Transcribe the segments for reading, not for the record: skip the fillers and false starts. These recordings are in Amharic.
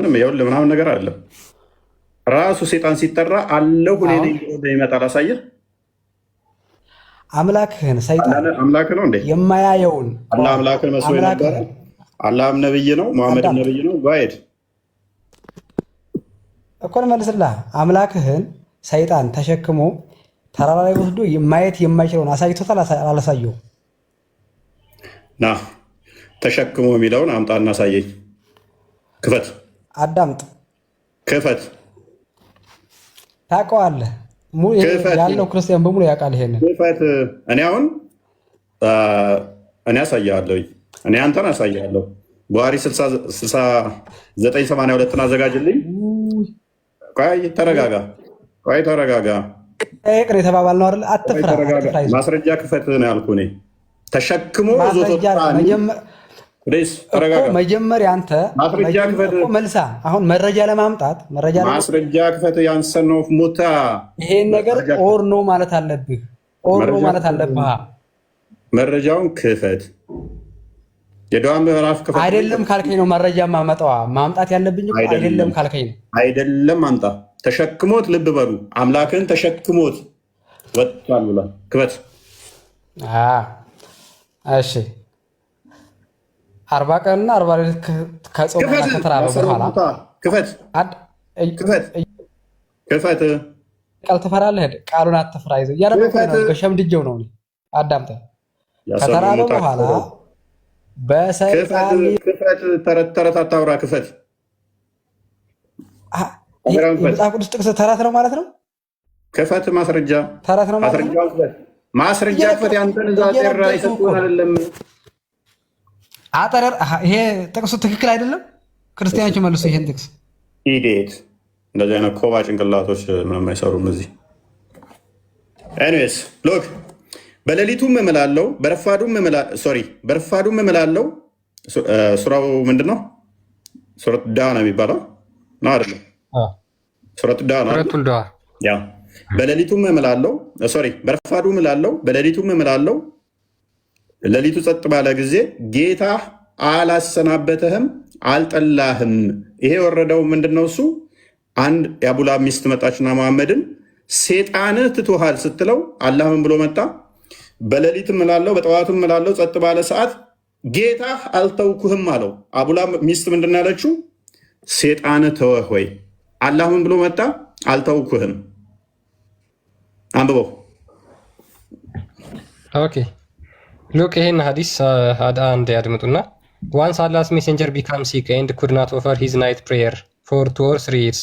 ምንም ይኸውልህ ምናምን ነገር አለ። ራሱ ሴጣን ሲጠራ አለሁ እኔ ነኝ ብሎ ይመጣል። አሳየህ አምላክህን ሰይጣን አምላክ ነው እንዴ? የማያየውን አላህ አምላክን መስሎ ነበረ። አላህም ነብይ ነው፣ መሐመድም ነብይ ነው። ጋይድ እኮ መልስልህ። አምላክህን ሰይጣን ተሸክሞ ተራራ ላይ ወስዶ ማየት የማይችለውን አሳይቶታል። አላሳየው ና ተሸክሞ የሚለውን አምጣና አሳየኝ። ክፈት፣ አዳምጥ፣ ክፈት። ታውቀዋለህ ያለው ክርስቲያን በሙሉ ያውቃል። ይሄንን ክፈት። እኔ አሁን እኔ አሳያለሁ፣ እኔ አንተን አሳያለሁ። ቡሃሪ 6982ን አዘጋጅልኝ። ቆይ ተረጋጋ፣ ቆይ ተረጋጋ። ቅር የተባባል ነው አይደል? አትፍራ። ማስረጃ ክፈት ነው ያልኩህ እኔ። ተሸክሞ መጀመሪያ አንተ መልሳ አሁን መረጃ ለማምጣት ማስረጃ ክፈት። ያንሰነው ሙታ ይሄን ነገር ኦር ነው ማለት አለብህ። ኦር ነው ማለት አለብህ። መረጃውን ክፈት። የደዋን ምዕራፍ ክፈት። አይደለም ካልከኝ ነው መረጃ ማምጣት ያለብኝ። አይደለም ካልከኝ ነው። አይደለም አምጣ። ተሸክሞት፣ ልብ በሉ አምላክን ተሸክሞት ወጥቷል ብሏል። ክፈት። እሺ 40 ቀንና 40 ሌሊት ከጾምና ከተራበ በኋላ ክፈት፣ ክፈት። ቃል ትፈራለህ? ቃሉን አትፍራ ይዘው እያደረገ በሸምድጀው ነው። አዳምጠ ከተራበ በኋላ በሰይጣን ክፈት። ተረት አታውራ። ክፈት። የመጽሐፍ ቅዱስ ጥቅስ ተረት ነው ማለት ነው። ክፈት። ማስረጃ ተረት ነው ማለት ነው። ማስረጃ ክፈት። ያንተን እዛ ጠራ ይሰጡን አይደለም። አጠረር ይሄ ጥቅሱ ትክክል አይደለም። ክርስቲያኖች መልሱ ይሄን ጥቅስ ኢዴት። እንደዚህ አይነት ኮባ ጭንቅላቶች ምንም አይሰሩም እዚህ። ኤኒዌይስ ሎክ በሌሊቱም እምላለው በረፋዱም እምላለው። ሱራው ምንድን ነው? ሱረት ዳ ነው የሚባለው ነው አይደለም? ሱረት ዳ ነው። ያ በሌሊቱም እምላለው፣ በረፋዱም እምላለው፣ በሌሊቱም እምላለው። ሌሊቱ ጸጥ ባለ ጊዜ ጌታ አላሰናበተህም፣ አልጠላህም። ይሄ የወረደው ምንድነው? እሱ አንድ የአቡላ ሚስት መጣችና መሐመድን ሴጣንህ ትቶሃል ስትለው አላህ ምን ብሎ መጣ? በሌሊት እምላለው፣ በጠዋትም እምላለው፣ ጸጥ ባለ ሰዓት ጌታ አልተውኩህም አለው። አቡላ ሚስት ምንድን ያለችው? ሴጣንህ ተወህ ወይ? አላህ ምን ብሎ መጣ? አልተውኩህም። አንብበው። ኦኬ ሉክ ይሄን ሀዲስ አንድ ያድምጡና ዋንስ አላስ ሜሴንጀር ቢካም ሲክ ኤንድ ኩድ ናት ኦፈር ሂዝ ናይት ፕሬየር ፎር 2 or 3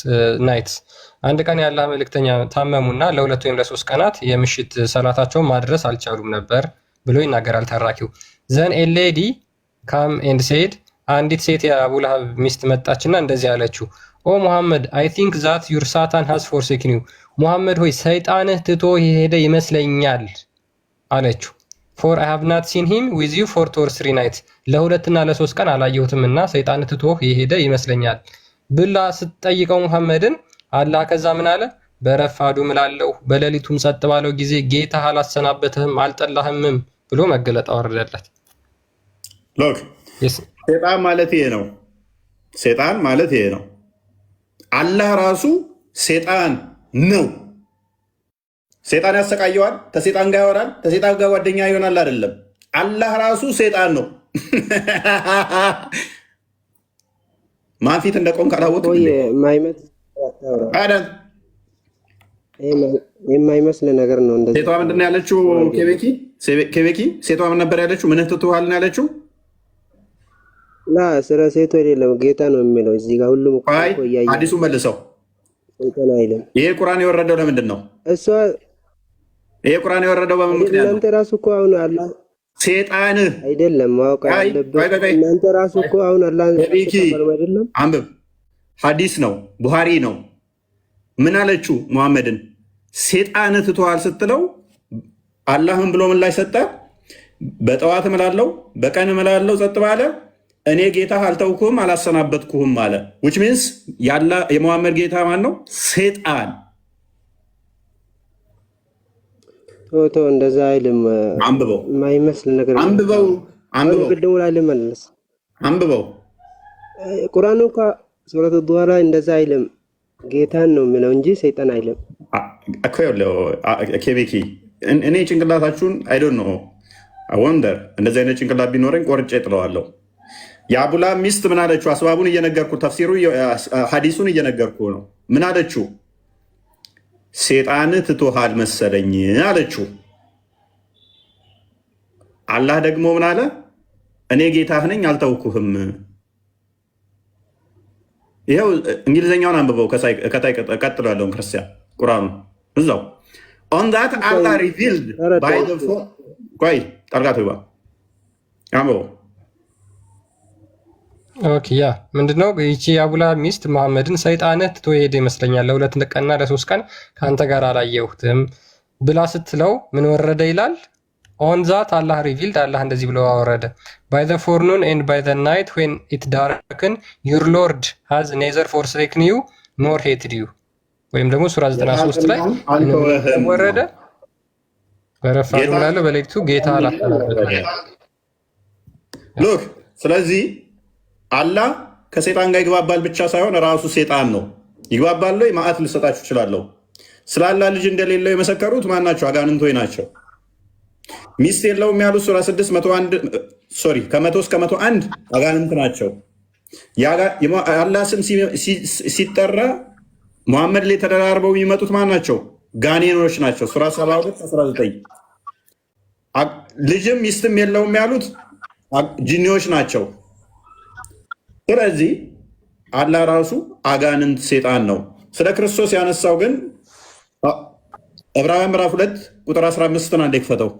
ናይትስ። አንድ ቀን የአላህ መልእክተኛ ታመሙና ለ2 ወይም ለ3 ቀናት የምሽት ሰላታቸውን ማድረስ አልቻሉም ነበር ብሎ ይናገራል ተራኪው። ዘን ኤ ሌዲ ካም ኤንድ ሴድ፣ አንዲት ሴት የአቡላሃብ ሚስት መጣችና እንደዚህ አለችው፣ ኦ ሙሐመድ አይ ቲንክ ዛት ዩር ሳታን ሃዝ ፎርሴክን ዩ፣ ሙሐመድ ሆይ ሰይጣንህ ትቶ የሄደ ይመስለኛል አለችው። ፎር አይ ሃቭ ናት ሲን ሂም ዊዝ ዩ ፎር 2 or 3 ናይትስ፣ ለ2 እና ለ3 ቀን አላየሁትም እና ሰይጣንህ ትቶ የሄደ ይመስለኛል ብላ ስትጠይቀው ሙሐመድን አላህ ከዛ ምን አለ? በረፋዱ እምላለሁ በሌሊቱም ጸጥ ባለው ጊዜ ጌታ አላሰናበተህም አልጠላህምም ብሎ መገለጥ አወረደለት። ሎክ ሴጣን ማለት ይሄ ነው። ሴጣን ማለት ይሄ ነው። አላህ ራሱ ሴጣን ነው። ሴጣን ያሰቃየዋል፣ ከሴጣን ጋር ያወራል፣ ከሴጣን ጋር ጓደኛ ይሆናል። አይደለም አላህ ራሱ ሴጣን ነው። ማን ፊት እንደቆም ካላወቅ የማይመስል ነገር ነው። ሴቷ ምንድን ነው ያለችው? ኬቤኪ ሴቷ ምን ነበር ያለችው? ምን ትትዋል ነው ያለችው? ስለ ሴቷ አይደለም ጌታ ነው የሚለው እዚህ ጋር። ሁሉም አዲሱ መልሰው። ይሄ ቁርአን የወረደው ለምንድን ነው? ይሄ ቁርአን የወረደው በምን ምክንያት ነው? እናንተ ራሱ እኮ አሁን አላህ ሴጣን አይደለም ማወቅ ያለበት። እናንተ ራሱ እኮ አሁን አላህ አይደለም። አንብብ፣ ሐዲስ ነው፣ ቡሃሪ ነው። ምን አለችው ሙሐመድን? ሴጣን ትተዋል ስትለው አላህም ብሎ ምን ላይ ሰጠ? በጠዋት እምላለው፣ በቀን እምላለው፣ ጸጥ ባለ እኔ ጌታ አልተውኩህም አላሰናበትኩህም አለ። which means የሙሐመድ ጌታ ማን ነው? ሴጣን። ቶ እንደዛ አይልም። አንብበው፣ የማይመስል ነገር አንብበው፣ ቅድሙ ላይ ልመለስ። አንብበው። ቁርአኑ ሱረቱ ዱሃ ላይ እንደዛ አይልም። ጌታን ነው የሚለው እንጂ ሰይጣን አይልም እኮ። ኬቤኪ እኔ ጭንቅላታችሁን አይዶን ነው ወንደር እንደዚህ አይነት ጭንቅላት ቢኖረኝ ቆርጬ ጥለዋለሁ። የአቡላ ሚስት ምን አለችው? አስባቡን እየነገርኩ ተፍሲሩ ሐዲሱን እየነገርኩ ነው። ምን አለችው? ሴጣን ትቶሃል መሰለኝ አለችው። አላህ ደግሞ ምን አለ? እኔ ጌታህ ነኝ አልተውኩህም። ይኸው እንግሊዝኛውን አንብበው ከታይ ቀጥሎ ያለውን ክርስቲያን ቁርአኑ እዛው on that Allah revealed by the ቆይ ጠርጋቱ ይባ አንብበው። ኦኬ ያ ምንድነው? ይቺ የአቡላ ሚስት መሐመድን ሰይጣንህ ትቶ ሄደ ይመስለኛል ለሁለት ቀንና ለሶስት ቀን ከአንተ ጋር አላየሁትም ብላ ስትለው ምን ወረደ ይላል? ኦን ዛት አላህ ሪቪልድ አላህ እንደዚህ ብሎ አወረደ ባይ ዘ ፎርኑን ኤንድ ባይ ዘ ናይት ዌን ኢት ዳርክን ዩር ሎርድ ሃዝ ኔዘር ፎርሴክን ዩ ኖር ሄትድ ዩ። ወይም ደግሞ ሱራ 93 ላይ ወረደ በረፋዱ ላለ በሌሊቱ ጌታ አላፈናበተ። ሉክ ስለዚህ አላህ ከሰይጣን ጋር ይግባባል ብቻ ሳይሆን ራሱ ሰይጣን ነው። ይግባባል ወይ ማአት ልሰጣችሁ እችላለሁ። ስለ አላህ ልጅ እንደሌለው የመሰከሩት ማን ናቸው? አጋንንቶች ናቸው። ሚስት የለውም ያሉት ሱራ 6 ከ100 እስከ 101 አጋንንት ናቸው። አላህ ስም ሲጠራ ሙሐመድ ላይ ተደራርበው የሚመጡት ማን ናቸው? ጋኔኖች ናቸው። ሱራ 72 19 ልጅም ሚስትም የለውም ያሉት ጂኒዎች ናቸው። ስለዚህ አላህ ራሱ አጋንንት ሴጣን ነው። ስለ ክርስቶስ ያነሳው ግን ዕብራውያን ምዕራፍ 2 ቁጥር 15 አንዴ ክፈተው።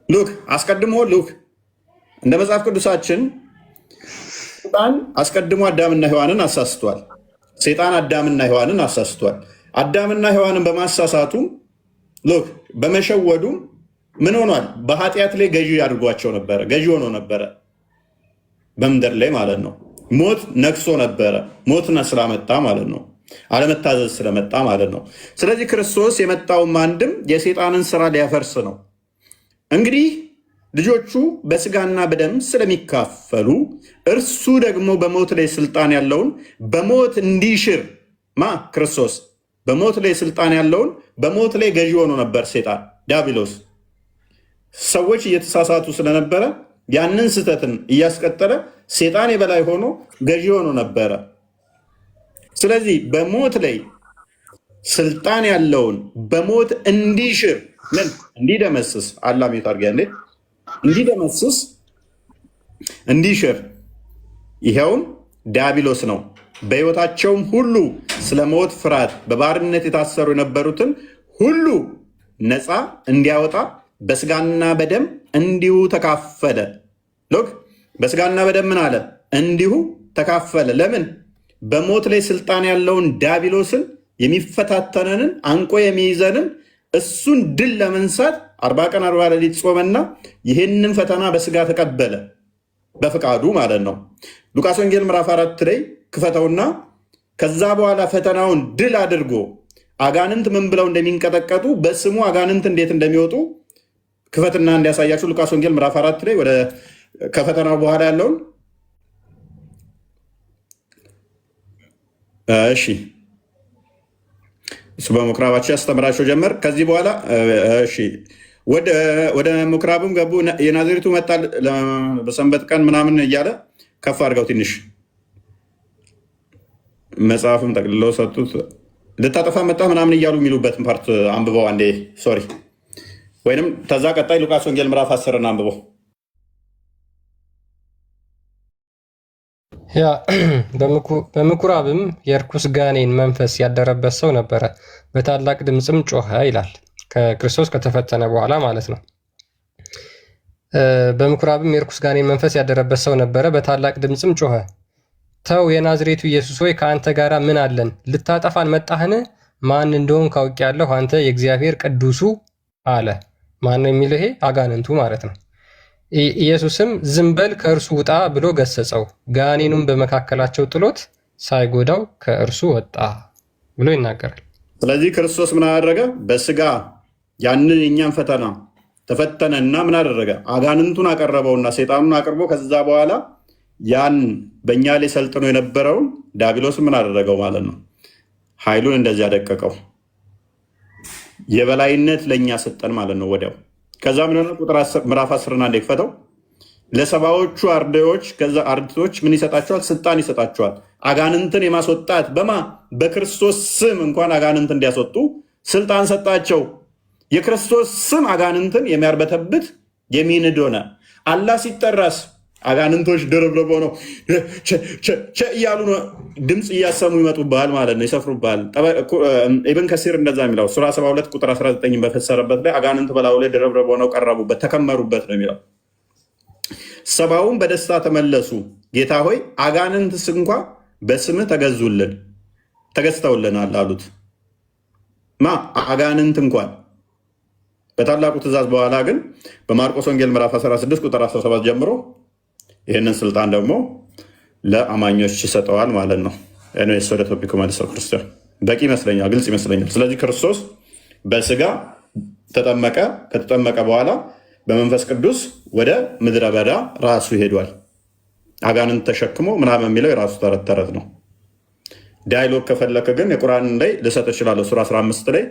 ሉክ አስቀድሞ እንደ መጽሐፍ ቅዱሳችን ሴጣን አስቀድሞ አዳምና ሔዋንን አሳስቷል። ሴጣን አዳምና ሔዋንን አሳስቷል። አዳምና ሔዋንን በማሳሳቱ በመሸወዱ ምን ሆኗል? በኃጢአት ላይ ገዢ አድርጓቸው ነበረ። ገዢ ሆኖ ነበረ በምድር ላይ ማለት ነው። ሞት ነግሶ ነበረ። ሞት ስላመጣ ማለት ነው። አለመታዘዝ ስለመጣ ማለት ነው። ስለዚህ ክርስቶስ የመጣውም አንድም የሴጣንን ስራ ሊያፈርስ ነው። እንግዲህ ልጆቹ በስጋና በደም ስለሚካፈሉ እርሱ ደግሞ በሞት ላይ ስልጣን ያለውን በሞት እንዲሽር ክርስቶስ በሞት ላይ ስልጣን ያለውን በሞት ላይ ገዢ ሆኖ ነበር ሴጣን ዲያብሎስ። ሰዎች እየተሳሳቱ ስለነበረ ያንን ስህተትን እያስቀጠለ ሴጣን የበላይ ሆኖ ገዢ ሆኖ ነበረ። ስለዚህ በሞት ላይ ስልጣን ያለውን በሞት እንዲሽር እንዲደመስስ አላሚት አርጋ እንዲደመስስ እንዲሽር ይኸውም ዲያብሎስ ነው። በሕይወታቸውም ሁሉ ስለ ሞት ፍርሃት በባርነት የታሰሩ የነበሩትን ሁሉ ነፃ እንዲያወጣ በስጋና በደም እንዲሁ ተካፈለ። በስጋና በደም ምን አለ? እንዲሁ ተካፈለ። ለምን? በሞት ላይ ስልጣን ያለውን ዲያብሎስን የሚፈታተነንን አንቆ የሚይዘንን እሱን ድል ለመንሳት 40 ቀን 40 ሌሊት ጾመና ይህንን ፈተና በስጋ ተቀበለ፣ በፍቃዱ ማለት ነው። ሉቃስ ወንጌል ምዕራፍ 4 ላይ ክፈተውና ከዛ በኋላ ፈተናውን ድል አድርጎ አጋንንት ምን ብለው እንደሚንቀጠቀጡ በስሙ አጋንንት እንዴት እንደሚወጡ ክፈትና እንዲያሳያችሁ ሉቃስ ወንጌል ምዕራፍ 4 ላይ ወደ ከፈተናው በኋላ ያለውን እሺ እሱ በምኩራባቸው ያስተምራቸው ጀመር። ከዚህ በኋላ እሺ ወደ ምኩራብም ገቡ። የናዝሬቱ መጣ በሰንበት ቀን ምናምን እያለ ከፍ አድርገው ትንሽ መጽሐፍም ጠቅልለው ሰጡት። ልታጠፋ መጣ ምናምን እያሉ የሚሉበትን ፓርት አንብበው አንዴ። ሶሪ ወይንም ተዛ ቀጣይ ሉቃስ ወንጌል ምዕራፍ 10 አንብበው። ያ በምኩራብም የርኩስ ጋኔን መንፈስ ያደረበት ሰው ነበረ፣ በታላቅ ድምፅም ጮኸ ይላል። ከክርስቶስ ከተፈተነ በኋላ ማለት ነው። በምኩራብም የርኩስ ጋኔን መንፈስ ያደረበት ሰው ነበረ፣ በታላቅ ድምፅም ጮኸ፣ ተው የናዝሬቱ ኢየሱስ ሆይ ከአንተ ጋር ምን አለን? ልታጠፋን መጣህን? ማን እንደሆን ካውቄአለሁ፣ አንተ የእግዚአብሔር ቅዱሱ አለ። ማን ነው የሚለው? ይሄ አጋንንቱ ማለት ነው። ኢየሱስም ዝም በል ከእርሱ ውጣ ብሎ ገሰጸው። ጋኔኑም በመካከላቸው ጥሎት ሳይጎዳው ከእርሱ ወጣ ብሎ ይናገራል። ስለዚህ ክርስቶስ ምን አደረገ? በስጋ ያንን የኛን ፈተና ተፈተነና ምን አደረገ? አጋንንቱን አቀረበውና ሰይጣኑን አቅርቦ ከዛ በኋላ ያን በእኛ ላይ ሰልጥኖ የነበረውን ዲያብሎስ ምን አደረገው ማለት ነው? ኃይሉን እንደዚህ ያደቀቀው፣ የበላይነት ለእኛ ሰጠን ማለት ነው ወዲያው። ከዛ ቁጥር ምዕራፍ 10 እንደ ክፈተው ለሰባዎቹ አርድእቶች ከዛ አርድእቶች ምን ይሰጣቸዋል? ስልጣን ይሰጣቸዋል። አጋንንትን የማስወጣት በክርስቶስ ስም እንኳን አጋንንት እንዲያስወጡ ስልጣን ሰጣቸው። የክርስቶስ ስም አጋንንትን የሚያርበተብት የሚንድ ሆነ። አላህ ሲጠራስ አጋንንቶች ድርብርብ ነው እያሉ ድምፅ እያሰሙ ይመጡብሃል ማለት ነው፣ ይሰፍሩብሃል። ኢብን ከሲር እንደዛ የሚለው ሱራ 72 ቁጥር 19 በፈሰረበት ላይ አጋንንት በላዩ ላይ ድርብርብ ሆነው ቀረቡበት፣ ተከመሩበት ነው የሚለው። ሰባውን በደስታ ተመለሱ። ጌታ ሆይ አጋንንትስ እንኳ በስምህ ተገዙልን ተገዝተውልናል አሉት። አጋንንት እንኳን በታላቁ ትእዛዝ። በኋላ ግን በማርቆስ ወንጌል ምዕራፍ 16 ቁጥር 17 ጀምሮ ይህንን ስልጣን ደግሞ ለአማኞች ይሰጠዋል ማለት ነው። ወደ ቶፒኩ መልሰው ክርስቲያን በቂ ይመስለኛል፣ ግልጽ ይመስለኛል። ስለዚህ ክርስቶስ በስጋ ተጠመቀ። ከተጠመቀ በኋላ በመንፈስ ቅዱስ ወደ ምድረ በዳ ራሱ ሄዷል። አጋንንት ተሸክሞ ምናምን የሚለው የራሱ ተረት ተረት ነው። ዳያሎግ ከፈለከ ግን የቁርአን ላይ ልሰጥ እችላለሁ። ሱራ 15 ላይ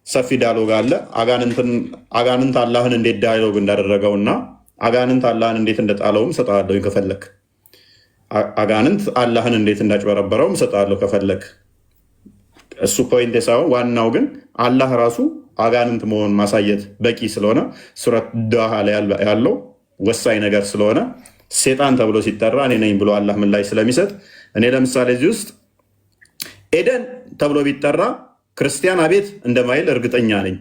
ሰፊ ዳያሎግ አለ። አጋንንት አላህን እንዴት ዳያሎግ እንዳደረገው እና አጋንንት አላህን እንዴት እንደጣለውም እሰጥሃለሁ ከፈለክ። አጋንንት አላህን እንዴት እንዳጭበረበረውም እሰጥሃለሁ ከፈለክ። እሱ ፖይንት ሳይሆን ዋናው ግን አላህ ራሱ አጋንንት መሆን ማሳየት በቂ ስለሆነ ሱረት ዳሃ ላይ ያለው ወሳኝ ነገር ስለሆነ ሴጣን ተብሎ ሲጠራ እኔ ነኝ ብሎ አላህ ምን ላይ ስለሚሰጥ እኔ ለምሳሌ እዚህ ውስጥ ኤደን ተብሎ ቢጠራ ክርስቲያን አቤት እንደማይል እርግጠኛ ነኝ።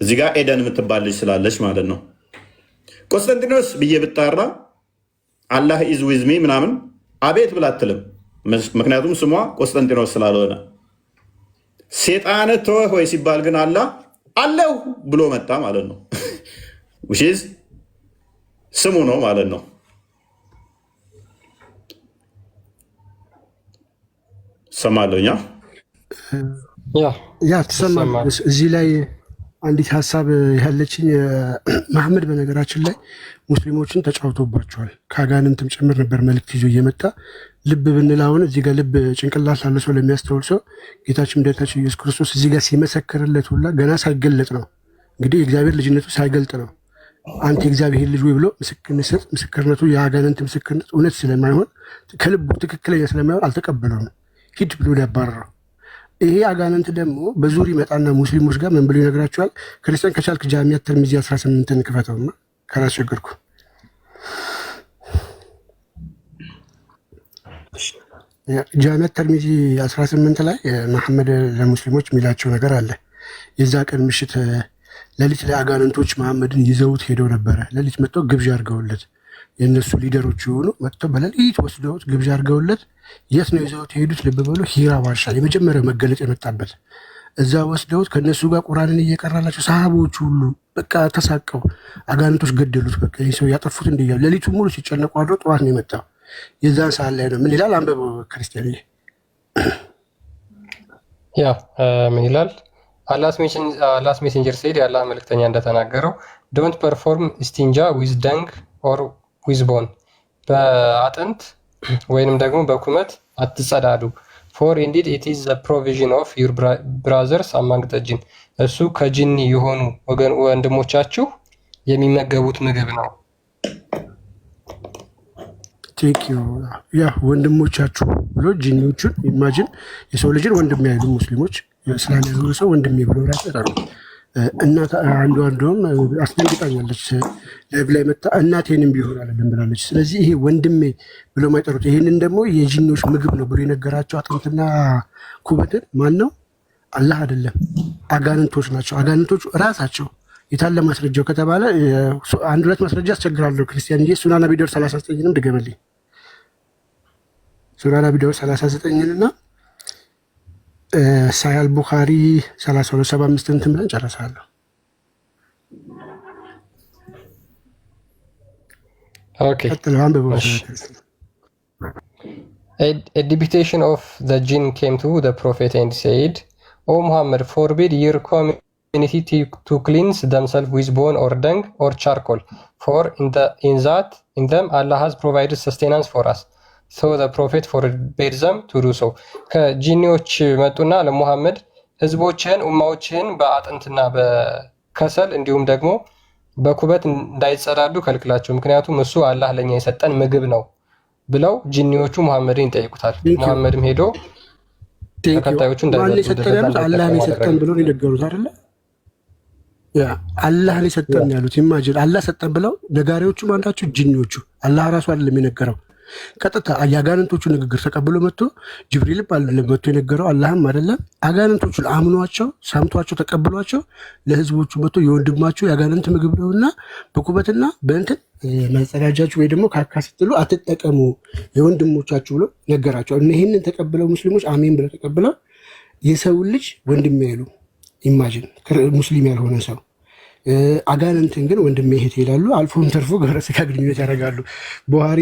እዚህ ጋር ኤደን የምትባል ልጅ ስላለች ማለት ነው። ቆስጠንጢኖስ ብዬ ብጣራ አላህ ኢዝ ዊዝ ሚ ምናምን አቤት ብላ አትልም። ምክንያቱም ስሟ ቆስጠንጢኖስ ስላልሆነ። ሴጣን ተወህ ወይ ሲባል ግን አላህ አለሁ ብሎ መጣ ማለት ነው። ውሽዝ ስሙ ነው ማለት ነው። ሰማለኛ ያ ትሰማለህ። እዚህ ላይ አንዲት ሀሳብ ያለችኝ መሐመድ በነገራችን ላይ ሙስሊሞችን ተጫውቶባቸዋል። ከአጋንንትም ጭምር ነበር መልእክት ይዞ እየመጣ ልብ ብንል አሁን እዚህ ጋር ልብ ጭንቅላት ላለ ሰው ለሚያስተውል ሰው ጌታችን መድኃኒታችን ኢየሱስ ክርስቶስ እዚህ ጋር ሲመሰክርለት ሁላ ገና ሳይገለጥ ነው እንግዲህ የእግዚአብሔር ልጅነቱ ሳይገልጥ ነው አንተ የእግዚአብሔር ልጅ ወይ ብሎ ምስክርነቱ የአጋንንት ምስክርነት እውነት ስለማይሆን ከልቡ ትክክለኛ ስለማይሆን አልተቀበለውም። ሂድ ብሎ ሊያባረረው። ይሄ አጋንንት ደግሞ በዙር ይመጣና ሙስሊሞች ጋር ምን ብሎ ይነግራቸዋል? ክርስቲያን ከቻልክ ጃሚያ ተርሚዚ 18ን ክፈተውና ካላስቸገርኩ ጃሚያ ተርሚዚ 18 ላይ መሐመድ ለሙስሊሞች የሚላቸው ነገር አለ። የዛ ቀን ምሽት ሌሊት ላይ አጋንንቶች መሐመድን ይዘውት ሄደው ነበረ። ሌሊት መጥተው ግብዣ አድርገውለት የእነሱ ሊደሮች የሆኑ መጥተው በሌሊት ወስደውት ግብዣ አድርገውለት የት ነው ይዘውት የሄዱት? ልብ በሉ ሂራ ዋሻ፣ የመጀመሪያው መገለጥ የመጣበት እዛ ወስደውት ከእነሱ ጋር ቁርአንን እየቀራላቸው ሰሃቦቹ ሁሉ በቃ ተሳቀው አጋንንቶች ገደሉት። በቃ ይህ ሰው ያጠፉት እንዲያሉ ሌሊቱ ሙሉ ሲጨነቁ አድሮ ጠዋት ነው የመጣው። የዛን ሰዓት ላይ ነው ምን ይላል? አንበበው ክርስቲያን ያ ምን ይላል? አላስ ሜሴንጀር ሴድ የአላህ መልእክተኛ እንደተናገረው ዶንት ፐርፎርም ስቲንጃ ዊዝ ደንግ ኦር ዊዝ ቦን፣ በአጥንት ወይንም ደግሞ በኩመት አትጸዳዱ። ፎር ኢንዲድ ኢት ኢዝ ዘ ፕሮቪዥን ኦፍ ዩር ብራዘርስ አማንግ ዘ ጂን፣ እሱ ከጂኒ የሆኑ ወንድሞቻችሁ የሚመገቡት ምግብ ነው። ያ ወንድሞቻችሁ ብሎ ጂኒዎቹን ኢማጂን የሰው ልጅን ወንድም ያይሉ ሙስሊሞች እስላም ያሉ ሰው ወንድሜ ብሎ ራሱ ያጠሩ እና አንዷም አስደንግጣኛለች። ላይቭ ላይ መጣ እናቴንም ቢሆን አይደለም ብላለች። ስለዚህ ይሄ ወንድሜ ብሎ ማይጠሩት ይሄንን ደግሞ የጂኒዎች ምግብ ነው ብሎ የነገራቸው አጥንትና ኩበትን ማን ነው? አላህ አይደለም፣ አጋንንቶች ናቸው። አጋንንቶቹ ራሳቸው የታለ ማስረጃው ከተባለ አንድ ሁለት ማስረጃ አስቸግራለሁ። ክርስቲያንዬ ሱናን አቢ ዳውድ 39ንም ድገመልኝ። ሱናን አቢ ዳውድ 39ንና ሳያል ቡኻሪ 3275 እንትን ብለን ጨረሳለሁ። ኦኬ A deputation of the jinn came to the prophet and said, O Muhammad, forbid your coming opportunity to cleanse themselves with bone or dung or charcoal, for in them Allah has provided sustenance for us. So the prophet forbade them to do so. ከጂኒዎች መጡና ለሙሐመድ ህዝቦችን ኡማዎችን በአጥንትና በከሰል እንዲሁም ደግሞ በኩበት እንዳይጸዳዱ ከልክላቸው፣ ምክንያቱም እሱ አላህ ለኛ የሰጠን ምግብ ነው ብለው ጂኒዎቹ ሙሐመድን ይጠይቁታል። ሙሐመድም ሄዶ ተከታዮቹ እንዳይሰጠን አላህ የሰጠን ብለው ይነገሩት አይደለ? ያ አላህ የሰጠን ያሉት ኢማጂን አላህ ሰጠን ብለው ነጋሪዎቹ ማንዳቸው ጂኒዎቹ፣ አላህ ራሱ አይደለም የነገረው። ቀጥታ አጋንንቶቹ ንግግር ተቀብሎ መጥቶ ጅብሪል መጥቶ የነገረው አላህም አይደለም። አጋንንቶቹ አምኗቸው ሰምቷቸው ተቀብሏቸው ለህዝቦቹ መጥቶ የወንድማችሁ የአጋንንት ምግብ ነውና በኩበትና በእንትን መጸዳጃችሁ ወይ ደግሞ ካካ ስትሉ አትጠቀሙ የወንድሞቻችሁ ብሎ ነገራቸው። ይህንን ተቀብለው ሙስሊሞች አሜን ብለው ተቀብለው የሰው ልጅ ወንድም ያሉ ኢማጂን ሙስሊም ያልሆነ ሰው አጋንንትን ግን ወንድሜ እህት ይላሉ። አልፎም ተርፎ ግብረ ሥጋ ግንኙነት ያደርጋሉ። ቡሃሪ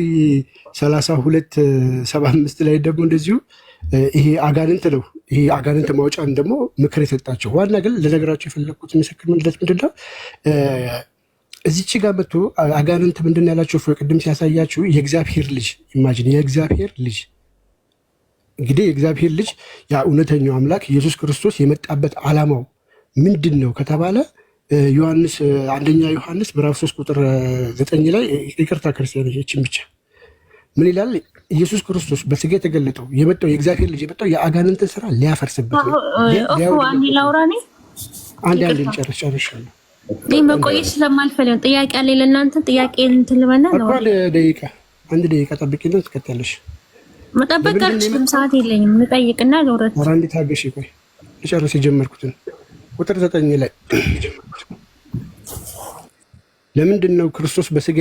3275 ላይ ደግሞ እንደዚሁ ይሄ አጋንንት ነው። ይሄ አጋንንት ማውጫን ደግሞ ምክር የሰጣቸው ዋና ግን ለነገራቸው የፈለግኩት ምስክር ምንድነው እዚች ጋር መጥቶ አጋንንት ምንድን ያላቸው ቅድም ሲያሳያችሁ የእግዚአብሔር ልጅ ኢማጂን የእግዚአብሔር ልጅ እንግዲህ የእግዚአብሔር ልጅ ያ እውነተኛው አምላክ ኢየሱስ ክርስቶስ የመጣበት ዓላማው ምንድን ነው ከተባለ ዮሐንስ አንደኛ ዮሐንስ ምዕራፍ 3 ቁጥር 9 ላይ ይቅርታ ክርስቲያኖች እቺን ብቻ ምን ይላል? ኢየሱስ ክርስቶስ በስጋ የተገለጠው የመጣው የእግዚአብሔር ልጅ የመጣው የአጋንንትን ስራ ሊያፈርስበት ነው። አንዴ ላውራ ነኝ አንዴ ጨርሻለሁ። መቆየት ስለማልፈልግ ጥያቄ አለ ለእናንተ ጥያቄ እንትን ልበና ነው። አንድ ደቂቃ ጠብቂና ትከታለሽ። መጠበቅ አልችልም፣ ሰዓት የለኝም። እንጠይቅና ለውረት አንዴ ታገሺ። ቆይ ልጨርስ የጀመርኩትን ቁጥር 9 ላይ ለምንድን ነው ክርስቶስ በስጋ